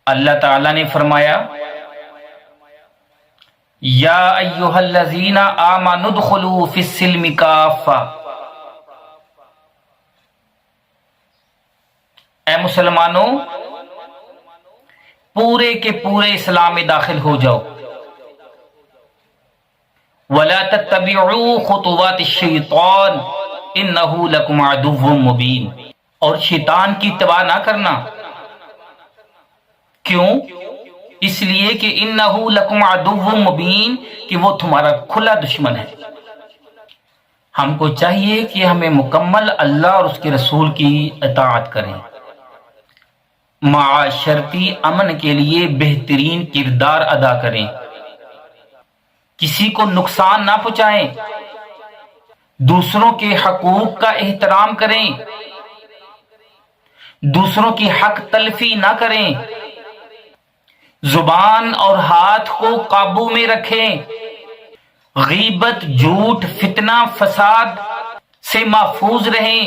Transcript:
اللہ تعالیٰ نے فرمایا یا ایھا الذین آمنوا ادخلوا فی السلم کافہ، اے مسلمانوں پورے کے پورے اسلام میں داخل ہو جاؤ، وَلَا تَتَّبِعُوا خُطُوَاتِ الشَّيْطَانِ إِنَّهُ لَكُمْ عَدُوٌّ مُبِينٌ، اور شیطان کی اتباع نہ کرنا۔ کیوں؟ اس لیے کہ إِنَّهُ لَكُمْ عَدُوٌّ مُبِينٌ، کہ وہ تمہارا کھلا دشمن ہے۔ ہم کو چاہیے کہ ہمیں مکمل اللہ اور اس کے رسول کی اطاعت کریں، معاشرتی امن کے لیے بہترین کردار ادا کریں، کسی کو نقصان نہ پہنچائیں، دوسروں کے حقوق کا احترام کریں، دوسروں کی حق تلفی نہ کریں، زبان اور ہاتھ کو قابو میں رکھیں، غیبت، جھوٹ، فتنہ، فساد سے محفوظ رہیں،